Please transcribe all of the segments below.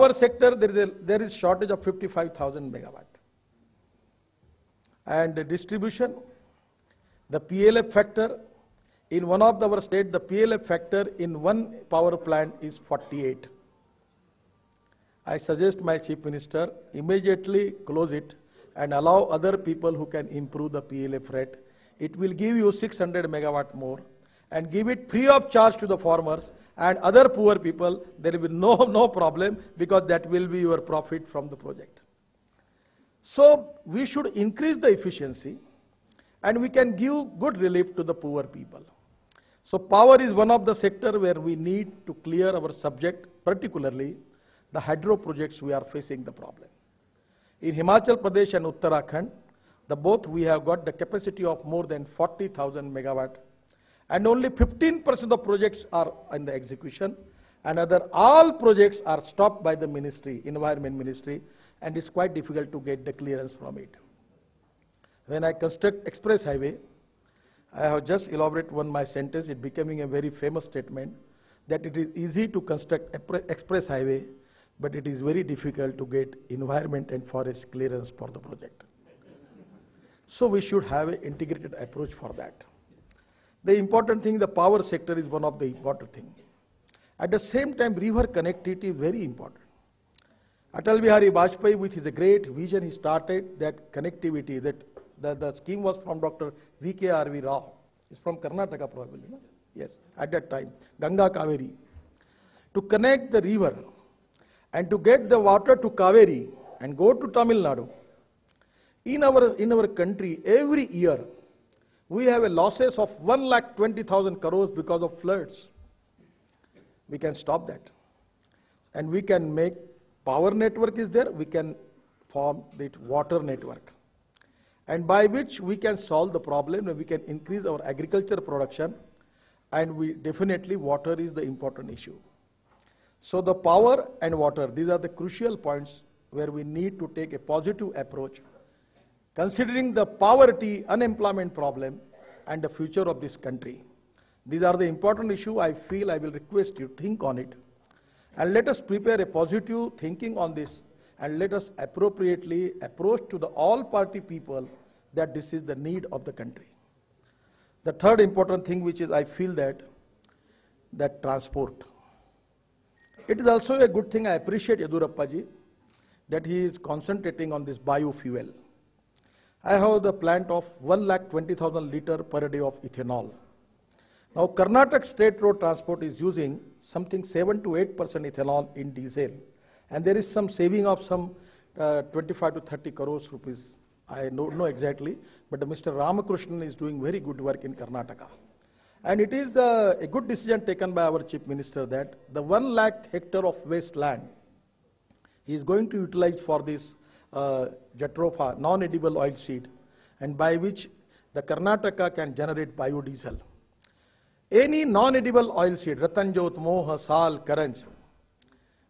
Power sector, there is shortage of 55,000 megawatt. And the distribution, the PLF factor, in one of our state, the PLF factor in one power plant is 48. I suggest my Chief Minister immediately close it and allow other people who can improve the PLF rate. It will give you 600 megawatt more, and give it free of charge to the farmers and other poor people. There will be no problem, because that will be your profit from the project. So we should increase the efficiency, and we can give good relief to the poor people. So power is one of the sector where we need to clear our subject, particularly the hydro projects we are facing the problem. In Himachal Pradesh and Uttarakhand, both we have got the capacity of more than 40,000 megawatt, and only 15% of projects are in the execution, and all projects are stopped by the ministry, Environment Ministry, and it's quite difficult to get the clearance from it. When I construct express highway, I have just elaborated my sentence, it becoming a very famous statement, that it is easy to construct express highway, but it is very difficult to get environment and forest clearance for the project. So we should have an integrated approach for that. The important thing, the power sector is one of the important things. At the same time, river connectivity is very important. Atal Bihari Vajpayee, with his great vision, he started that connectivity, the scheme was from Dr. V.K.R.V. Rao. It's from Karnataka probably, no? Yes, at that time, Ganga Kaveri. To connect the river and to get the water to Kaveri and go to Tamil Nadu. In our country, every year, we have a losses of 1,20,000 crores because of floods. We can stop that. And we can make power network is there, we can form the water network. And by which we can solve the problem, and we can increase our agriculture production, and we definitely water is the important issue. So the power and water, these are the crucial points where we need to take a positive approach, considering the poverty, unemployment problem, and the future of this country. These are the important issues. I feel I will request you to think on it, and let us prepare a positive thinking on this, and let us appropriately approach to the all party people that this is the need of the country. The third important thing, which is I feel that transport. It is also a good thing. I appreciate Yedurappa ji that he is concentrating on this biofuel. I have the plant of 1,20,000 liters per day of ethanol. Now Karnataka State Road Transport is using something 7 to 8% ethanol in diesel, and there is some saving of some 25 to 30 crores rupees. I don't know exactly, but Mr. Ramakrishnan is doing very good work in Karnataka. And it is a good decision taken by our Chief Minister that the 1 lakh hectare of waste land he is going to utilize for this Jatropha, non-edible oil seed, and by which the Karnataka can generate biodiesel. Any non-edible oil seed, Ratanjot, Moha, Sal, Karanj,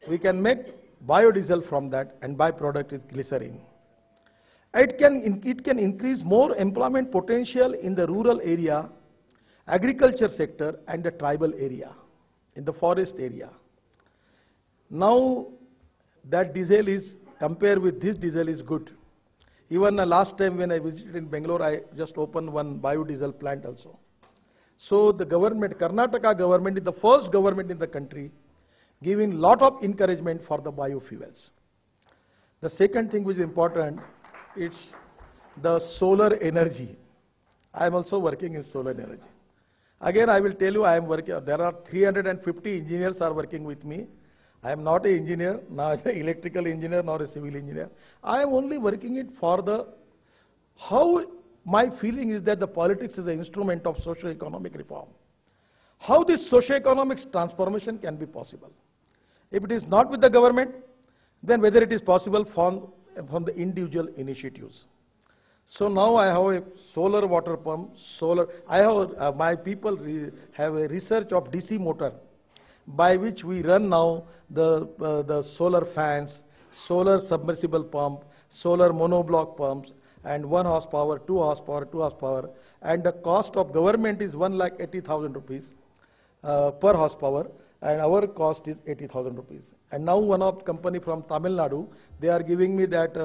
we can make biodiesel from that, and byproduct is glycerin. It can increase more employment potential in the rural area, agriculture sector, and the tribal area, in the forest area. Now that diesel is, compared with this diesel is good. Even last time when I visited in Bangalore, I just opened one biodiesel plant also. So the government, Karnataka government is the first government in the country giving lot of encouragement for the biofuels. The second thing which is important, it's the solar energy. I am also working in solar energy. Again, I will tell you, I am working, there are 350 engineers are working with me. I am not an engineer, not an electrical engineer, nor a civil engineer. I am only working it for how my feeling is that the politics is an instrument of socio-economic reform. How this socio-economic transformation can be possible. If it is not with the government, then whether it is possible from the individual initiatives. So now I have a solar water pump, I have, my people have a research of DC motor, by which we run now the solar fans, solar submersible pump, solar monoblock pumps, and 1 horsepower, 2 horsepower, 2 horsepower, and the cost of government is 1,80,000 rupees per horsepower, and our cost is 80,000 rupees. And now one of company from Tamil Nadu, they are giving me that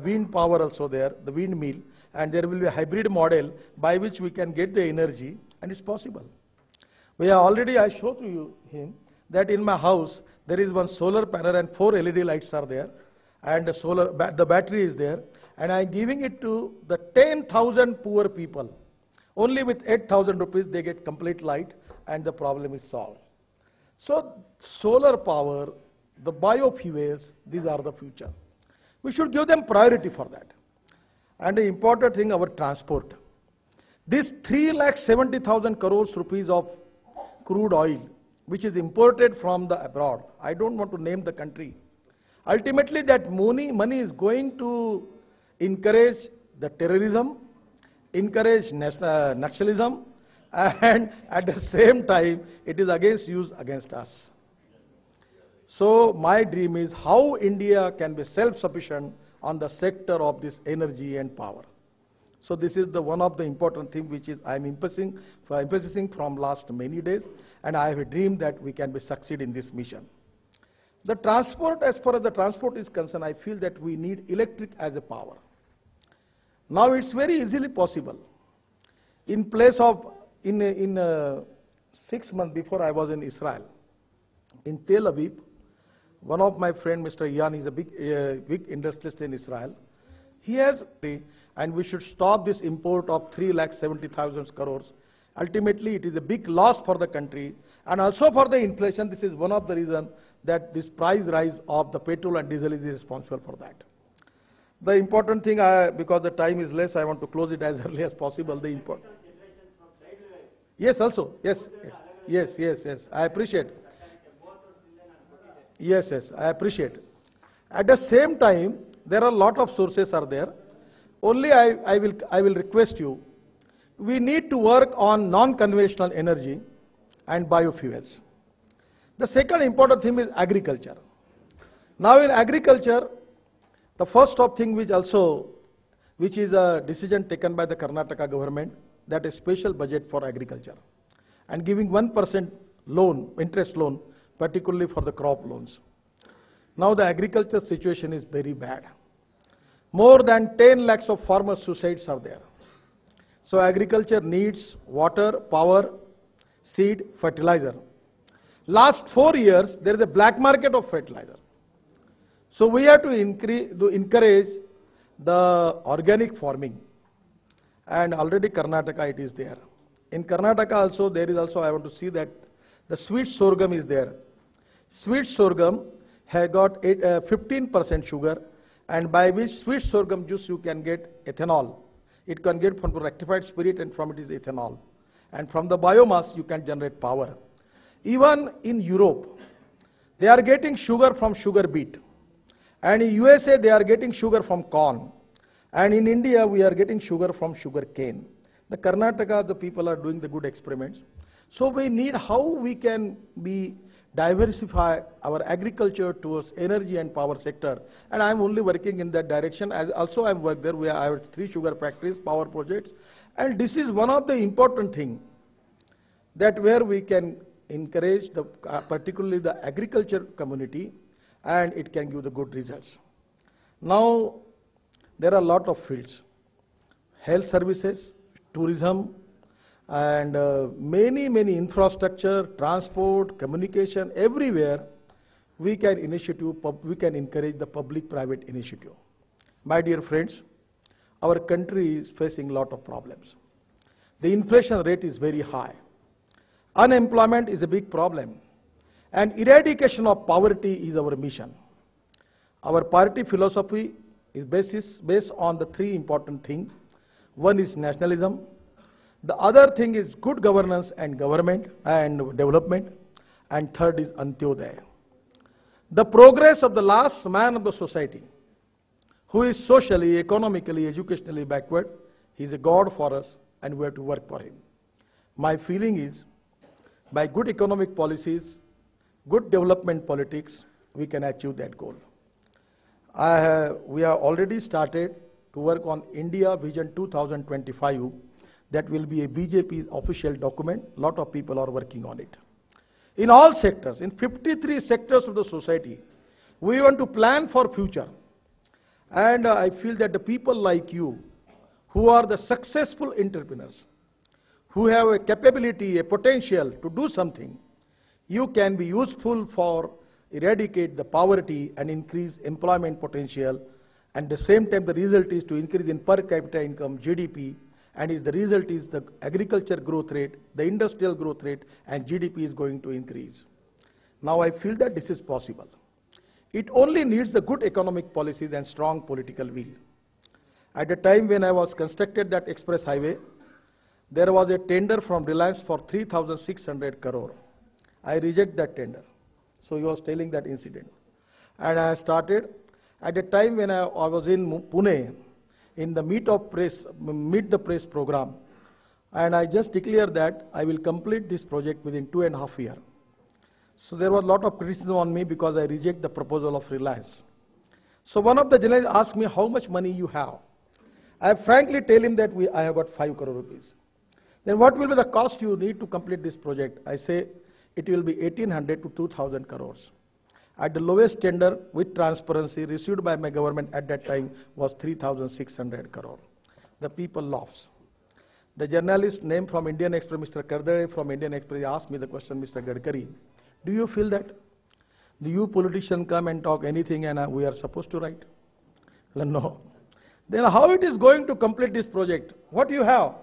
wind power also there, the windmill, and there will be a hybrid model by which we can get the energy, and it's possible. We are already, I showed you him that in my house there is one solar panel and 4 LED lights are there, and the battery is there, and I am giving it to the 10,000 poor people. Only with 8,000 rupees they get complete light, and the problem is solved. So solar power, the biofuels, these are the future. We should give them priority for that. And the important thing, our transport. This 3,70,000 crores rupees of crude oil, which is imported from the abroad, I don't want to name the country. Ultimately, that money is going to encourage the terrorism, encourage nationalism, and at the same time, it is used against us. So my dream is how India can be self-sufficient on the sector of this energy and power. So this is one of the important things which is I'm emphasizing from last many days, and I have a dream that we can be succeed in this mission. The transport, as far as the transport is concerned, I feel that we need electric as a power. Now it's very easily possible. In place of, in 6 months before I was in Israel, in Tel Aviv, one of my friend, Mr. Ian, is a big industrialist in Israel. He has, and we should stop this import of 3,70,000 crores. Ultimately, it is a big loss for the country, and also for the inflation. This is one of the reasons that this price rise of the petrol and diesel is responsible for that. The important thing, because the time is less, I want to close it as early as possible. Yes, also, yes, I appreciate. Yes, I appreciate. At the same time, there are a lot of sources are there. Only I will request you, we need to work on non-conventional energy and biofuels. The second important thing is agriculture. Now in agriculture, the first of thing which is a decision taken by the Karnataka government, that is special budget for agriculture, and giving 1% loan, interest loan, particularly for the crop loans. Now the agriculture situation is very bad. More than 10 lakhs of farmer suicides are there. So agriculture needs water, power, seed, fertilizer. Last 4 years, there is a black market of fertilizer. So we have to encourage the organic farming. And already Karnataka, it is there. In Karnataka also, there is also, I want to see that the sweet sorghum is there. Sweet sorghum has got 15% sugar, and by which sweet sorghum juice you can get ethanol. It can get from the rectified spirit, and from it is ethanol. And from the biomass you can generate power. Even in Europe, they are getting sugar from sugar beet. And in USA, they are getting sugar from corn. And in India, we are getting sugar from sugar cane. The Karnataka, the people are doing the good experiments. So we need how we can diversify our agriculture towards energy and power sector. And I am only working in that direction. As also I work there, I have 3 sugar factories, power projects. And this is one of the important things that where we can encourage particularly the agriculture community, and it can give the good results. Now, there are a lot of fields. Health services, tourism, and many infrastructure, transport, communication, everywhere we can encourage the public-private initiative. My dear friends, our country is facing a lot of problems. The inflation rate is very high. Unemployment is a big problem. And eradication of poverty is our mission. Our party philosophy is based on the 3 important things. One is nationalism. The other thing is good governance and government and development. And third is Antyodaya. The progress of the last man of the society, who is socially, economically, educationally backward, he is a God for us, and we have to work for him. My feeling is, by good economic policies, good development politics, we can achieve that goal. We have already started to work on India Vision 2025. That will be a BJP official document. A lot of people are working on it. in all sectors, in 53 sectors of the society. We want to plan for future. And I feel that the people like you, who are the successful entrepreneurs, who have a capability, a potential to do something, you can be useful for eradicate the poverty and increase employment potential. And at the same time, the result is to increase in per capita income, GDP, and the result is the agriculture growth rate, the industrial growth rate, and GDP is going to increase. Now I feel that this is possible. It only needs the good economic policies and strong political will. At the time when I was constructed that express highway, there was a tender from Reliance for 3,600 crore. I reject that tender. So he was telling that incident. And I started, at the time when I was in Pune, in the Meet the Press program, and I just declared that I will complete this project within 2.5 years. So there was a lot of criticism on me because I reject the proposal of Reliance. So one of the journalists asked me how much money you have. I frankly tell him that I have got 5 crore rupees. Then what will be the cost you need to complete this project? I say it will be 1,800 to 2,000 crores. At the lowest tender with transparency received by my government at that time was 3,600 crore. The people laughs. The journalist named from Indian Express, Mr. Kardare from Indian Express, asked me the question, Mr. Gadkari, do you feel that? Do you politicians come and talk anything and we are supposed to write? Well, no. Then how it is going to complete this project? What you have?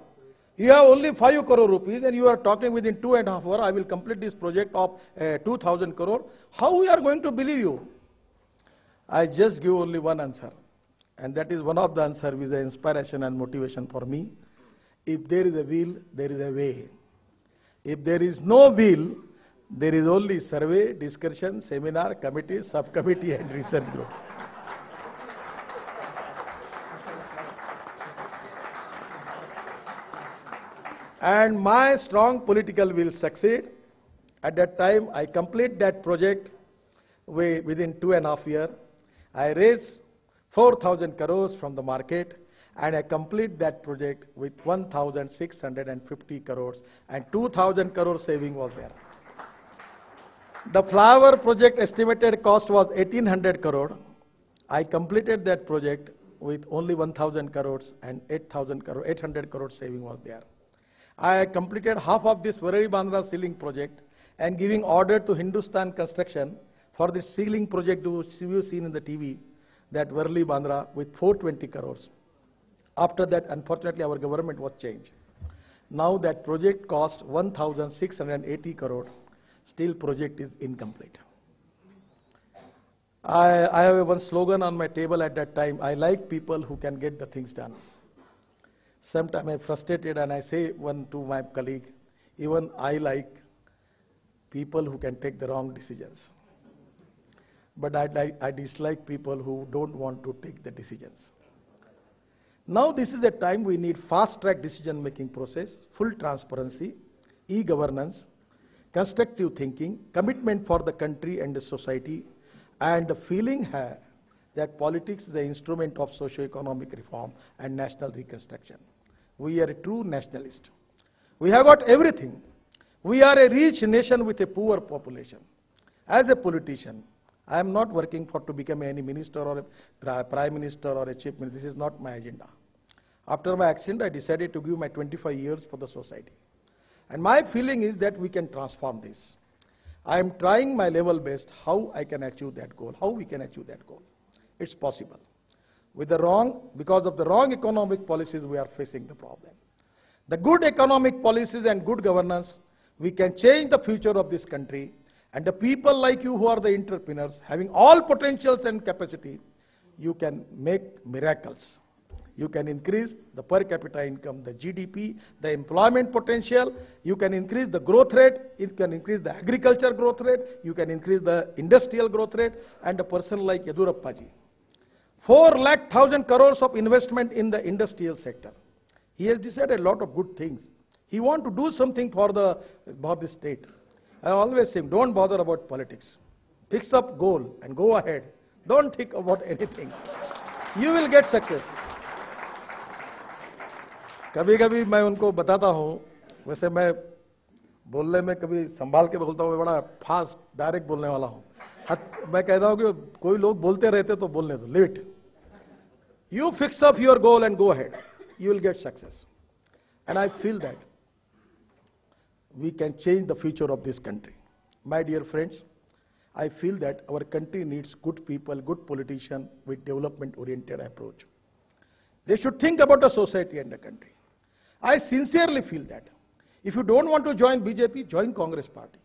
You have only 5 crore rupees and you are talking within 2.5 hours, I will complete this project of 2,000 crore. How we are going to believe you? I just give only one answer. And that is one of the answers which is an inspiration and motivation for me. If there is a will, there is a way. If there is no will, there is only survey, discussion, seminar, committee, subcommittee and research group. And my strong political will succeed. At that time, I complete that project within 2.5 years. I raise 4,000 crores from the market and I complete that project with 1,650 crores and 2,000 crore saving was there. The flower project estimated cost was 1,800 crore. I completed that project with only 1,000 crores and 800 crore saving was there. I completed half of this Warari Bandra ceiling project and giving order to Hindustan Construction for the ceiling project you seen in the TV, that Warari Bandra with 420 crores. After that, unfortunately, our government was changed. Now that project cost 1,680 crore. Still project is incomplete. I have one slogan on my table at that time. I like people who can get the things done. Sometimes I'm frustrated and I say one to my colleague, even I like people who can take the wrong decisions. But I dislike people who don't want to take the decisions. Now this is a time we need fast-track decision-making process, full transparency, e-governance, constructive thinking, commitment for the country and the society, and the feeling that politics is an instrument of socio-economic reform and national reconstruction. We are a true nationalist. We have got everything. We are a rich nation with a poor population. As a politician, I am not working to become any minister or a prime minister or a chief minister. This is not my agenda. After my accident, I decided to give my 25 years for the society. And my feeling is that we can transform this. I am trying my level best how I can achieve that goal, how we can achieve that goal. It's possible. Because of the wrong economic policies, we are facing the problem. The good economic policies and good governance, we can change the future of this country. And the people like you who are the entrepreneurs, having all potentials and capacity, you can make miracles. You can increase the per capita income, the GDP, the employment potential, you can increase the growth rate, you can increase the agriculture growth rate, you can increase the industrial growth rate, and a person like Yedurappa ji. 4,00,000 crores of investment in the industrial sector. He has decided a lot of good things. He wants to do something for the state. I always say, don't bother about politics. Fix up goal and go ahead. Don't think about anything. You will get success. कभी कभी मैं उनको बताता हूँ, वैसे मैं बोलने में कभी संभाल के बोलता हूँ, बड़ा फास्ट डायरेक्ट बोलने वाला हूँ। मैं कहता हूँ कि कोई लोग बोलते रहते तो बोलने दो, leave it. You fix up your goal and go ahead. You will get success. And I feel that we can change the future of this country. My dear friends, I feel that our country needs good people, good politicians with development-oriented approach. They should think about the society and the country. I sincerely feel that. If you don't want to join BJP, join Congress party.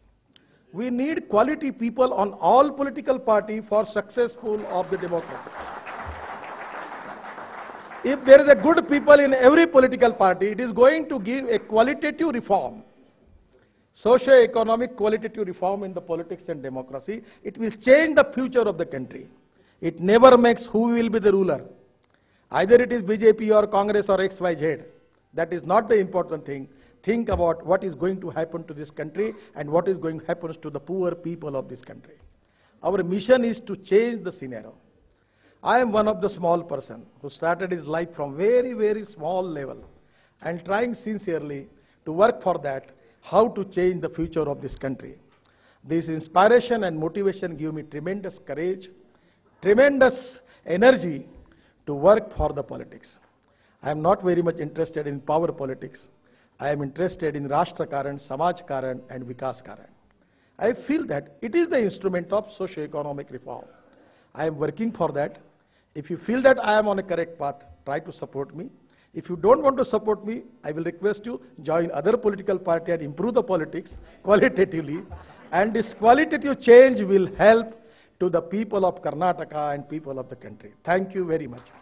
We need quality people on all political parties for successful of the democracy. If there is a good people in every political party, it is going to give a qualitative reform, socio-economic qualitative reform in the politics and democracy. It will change the future of the country. It never makes who will be the ruler. Either it is BJP or Congress or XYZ. That is not the important thing. Think about what is going to happen to this country and what is going to happen to the poor people of this country. Our mission is to change the scenario. I am one of the small person who started his life from very, very small level and trying sincerely to work for that, how to change the future of this country. This inspiration and motivation give me tremendous courage, tremendous energy to work for the politics. I am not very much interested in power politics. I am interested in Rashtra Karan, Samaj Karan and Vikas Karan. I feel that it is the instrument of socio-economic reform. I am working for that. If you feel that I am on a correct path, try to support me. If you don't want to support me, I will request you join other political party and improve the politics qualitatively. And this qualitative change will help to the people of Karnataka and people of the country. Thank you very much.